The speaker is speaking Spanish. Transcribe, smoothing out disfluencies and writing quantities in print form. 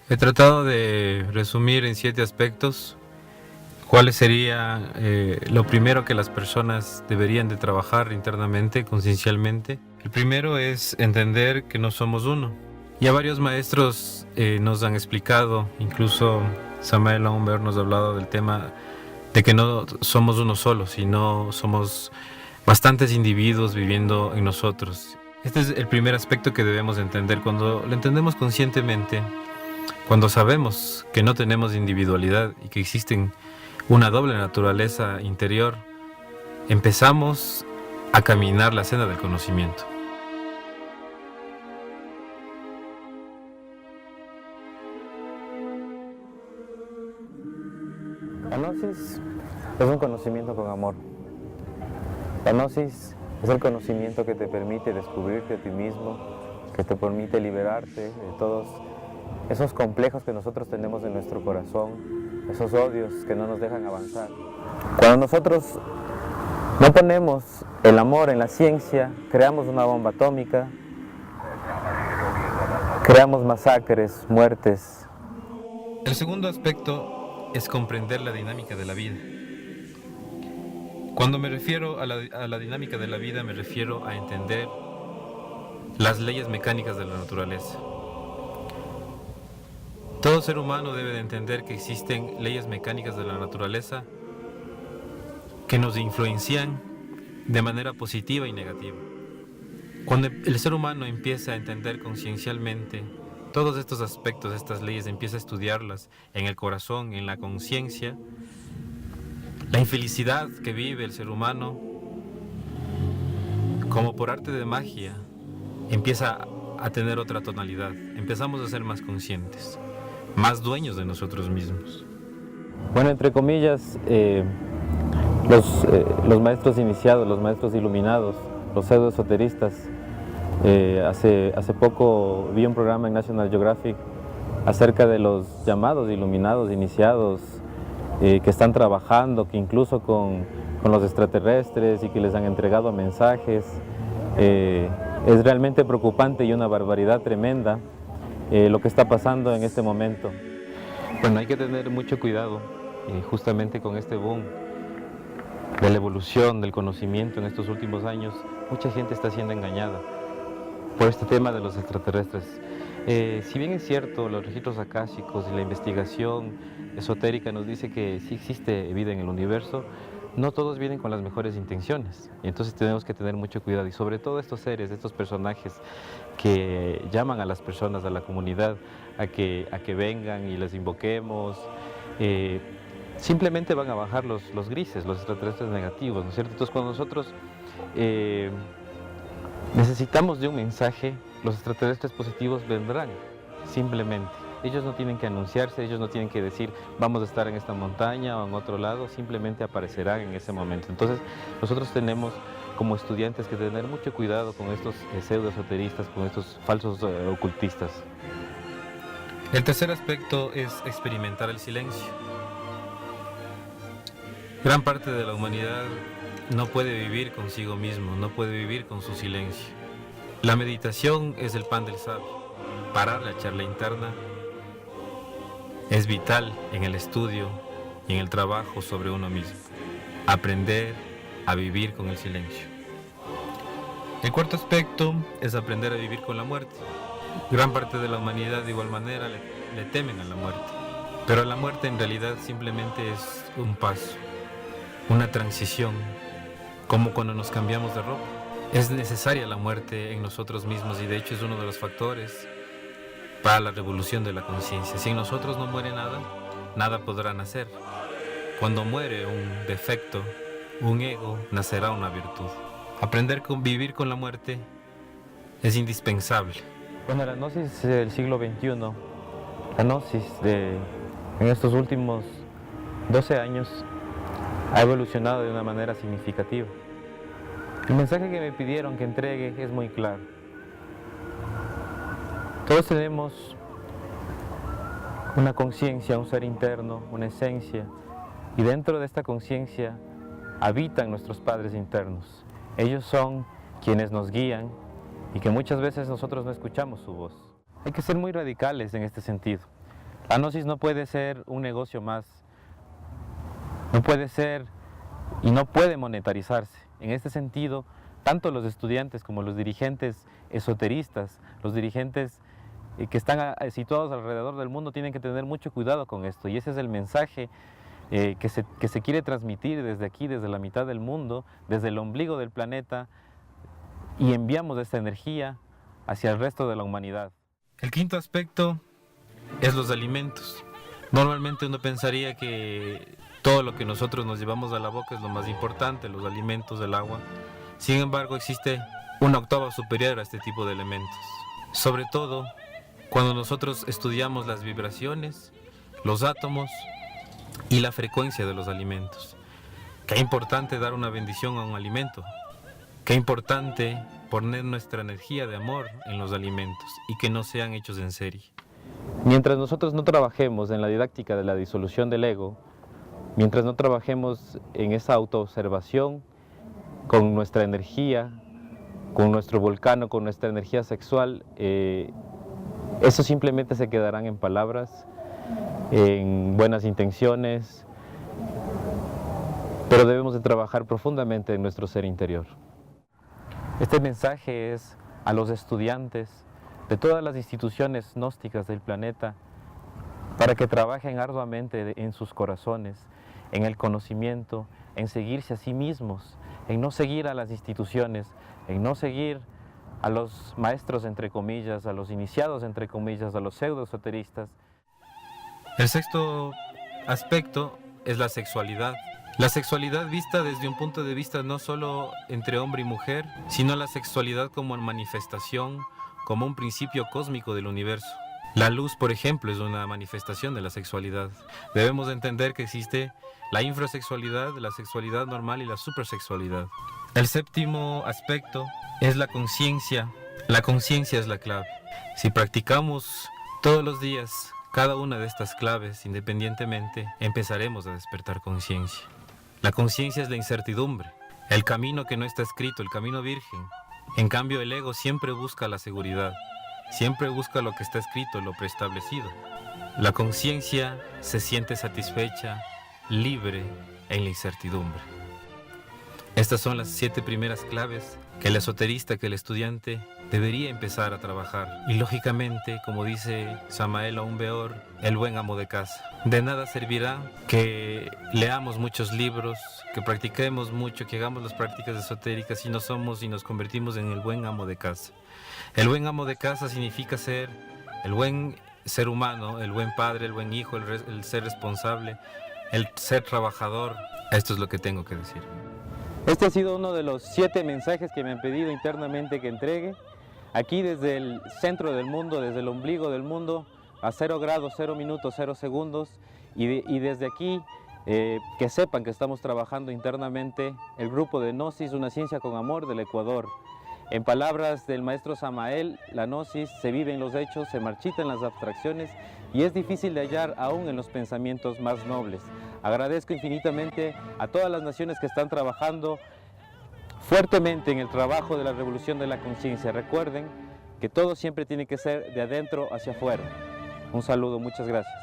He tratado de resumir en 7 aspectos cuál sería lo primero que las personas deberían de trabajar internamente, conciencialmente. El primero es entender que no somos uno. Ya varios maestros nos han explicado, incluso Samael Aumber nos ha hablado del tema de que no somos uno solo, sino somos bastantes individuos viviendo en nosotros. Este es el primer aspecto que debemos entender. Cuando lo entendemos conscientemente, cuando sabemos que no tenemos individualidad y que existen una doble naturaleza interior, empezamos a caminar la senda del conocimiento. La gnosis es un conocimiento con amor. La gnosis es el conocimiento que te permite descubrirte a ti mismo, que te permite liberarte de todos esos complejos que nosotros tenemos en nuestro corazón, esos odios que no nos dejan avanzar. Cuando nosotros no ponemos el amor en la ciencia, creamos una bomba atómica, creamos masacres, muertes. El segundo aspecto es comprender la dinámica de la vida. Cuando me refiero a la dinámica de la vida, me refiero a entender las leyes mecánicas de la naturaleza. Todo ser humano debe de entender que existen leyes mecánicas de la naturaleza que nos influencian de manera positiva y negativa. Cuando el ser humano empieza a entender conciencialmente todos estos aspectos, estas leyes, empieza a estudiarlas en el corazón, en la conciencia, la infelicidad que vive el ser humano, como por arte de magia, empieza a tener otra tonalidad. Empezamos a ser más conscientes, más dueños de nosotros mismos. Bueno, entre comillas, los maestros iniciados, los maestros iluminados, los pseudoesoteristas, hace poco vi un programa en National Geographic acerca de los llamados iluminados, iniciados, que están trabajando, que incluso con los extraterrestres y que les han entregado mensajes. Es realmente preocupante y una barbaridad tremenda lo que está pasando en este momento. Bueno, hay que tener mucho cuidado justamente con este boom de la evolución del conocimiento en estos últimos años. Mucha gente está siendo engañada por este tema de los extraterrestres. Si bien es cierto, los registros akáshicos y la investigación esotérica nos dice que sí existe vida en el universo, no todos vienen con las mejores intenciones. Y entonces tenemos que tener mucho cuidado, y sobre todo estos seres, estos personajes que llaman a las personas, a la comunidad, a que vengan y les invoquemos. Simplemente van a bajar los grises, los extraterrestres negativos, ¿no es cierto? Entonces cuando nosotros necesitamos de un mensaje, los extraterrestres positivos vendrán, simplemente. Ellos no tienen que anunciarse, ellos no tienen que decir vamos a estar en esta montaña o en otro lado, simplemente aparecerán en ese momento. Entonces nosotros tenemos como estudiantes que tener mucho cuidado con estos pseudoesoteristas, con estos falsos ocultistas. El tercer aspecto es experimentar el silencio. Gran parte de la humanidad no puede vivir consigo mismo, no puede vivir con su silencio. La meditación es el pan del sabio. Parar la charla interna es vital en el estudio y en el trabajo sobre uno mismo. Aprender a vivir con el silencio. El cuarto aspecto es aprender a vivir con la muerte. Gran parte de la humanidad de igual manera le temen a la muerte. Pero la muerte en realidad simplemente es un paso, una transición, como cuando nos cambiamos de ropa. Es necesaria la muerte en nosotros mismos, y de hecho es uno de los factores para la revolución de la conciencia. Si en nosotros no muere nada, nada podrá nacer. Cuando muere un defecto, un ego, nacerá una virtud. Aprender a vivir con la muerte es indispensable. Bueno, la gnosis del siglo XXI, la gnosis en estos últimos 12 años ha evolucionado de una manera significativa. El mensaje que me pidieron que entregue es muy claro. Todos tenemos una conciencia, un ser interno, una esencia, y dentro de esta conciencia habitan nuestros padres internos. Ellos son quienes nos guían y que muchas veces nosotros no escuchamos su voz. Hay que ser muy radicales en este sentido. La gnosis no puede ser un negocio más, no puede ser y no puede monetarizarse. En este sentido, tanto los estudiantes como los dirigentes esoteristas, los dirigentes que están situados alrededor del mundo tienen que tener mucho cuidado con esto, y ese es el mensaje que se quiere transmitir desde aquí, desde la mitad del mundo, desde el ombligo del planeta, y enviamos esta energía hacia el resto de la humanidad. El quinto aspecto es los alimentos. Normalmente uno pensaría que todo lo que nosotros nos llevamos a la boca es lo más importante, los alimentos, el agua. Sin embargo, existe una octava superior a este tipo de elementos. Sobre todo, cuando nosotros estudiamos las vibraciones, los átomos y la frecuencia de los alimentos. Qué importante dar una bendición a un alimento. Qué importante poner nuestra energía de amor en los alimentos y que no sean hechos en serie. Mientras nosotros no trabajemos en la didáctica de la disolución del ego, mientras no trabajemos en esa autoobservación con nuestra energía, con nuestro volcán, con nuestra energía sexual, eso simplemente se quedarán en palabras, en buenas intenciones, pero debemos de trabajar profundamente en nuestro ser interior. Este mensaje es a los estudiantes de todas las instituciones gnósticas del planeta para que trabajen arduamente en sus corazones, en el conocimiento, en seguirse a sí mismos, en no seguir a las instituciones, en no seguir a los maestros entre comillas, a los iniciados entre comillas, a los pseudo-esoteristas. El sexto aspecto es la sexualidad. La sexualidad vista desde un punto de vista no solo entre hombre y mujer, sino la sexualidad como manifestación, como un principio cósmico del universo. La luz, por ejemplo, es una manifestación de la sexualidad. Debemos entender que existe la infrasexualidad, la sexualidad normal y la supersexualidad. El séptimo aspecto es la conciencia. La conciencia es la clave. Si practicamos todos los días cada una de estas claves independientemente, empezaremos a despertar conciencia. La conciencia es la incertidumbre, el camino que no está escrito, el camino virgen. En cambio, el ego siempre busca la seguridad, siempre busca lo que está escrito, lo preestablecido. La conciencia se siente satisfecha, libre en la incertidumbre. Estas son las 7 primeras claves que el esoterista, que el estudiante debería empezar a trabajar. Y lógicamente, como dice Samael Aún Weor, el buen amo de casa. De nada servirá que leamos muchos libros, que practiquemos mucho, que hagamos las prácticas esotéricas si no somos y nos convertimos en el buen amo de casa. El buen amo de casa significa ser el buen ser humano, el buen padre, el buen hijo, el ser responsable, el ser trabajador. Esto es lo que tengo que decir. Este ha sido uno de los 7 mensajes que me han pedido internamente que entregue. Aquí desde el centro del mundo, desde el ombligo del mundo, a 0 grados, 0 minutos, 0 segundos. Y desde aquí, que sepan que estamos trabajando internamente el grupo de Gnosis, una ciencia con amor del Ecuador. En palabras del maestro Samael, la Gnosis se vive en los hechos, se marchita en las abstracciones y es difícil de hallar aún en los pensamientos más nobles. Agradezco infinitamente a todas las naciones que están trabajando fuertemente en el trabajo de la revolución de la conciencia. Recuerden que todo siempre tiene que ser de adentro hacia afuera. Un saludo, muchas gracias.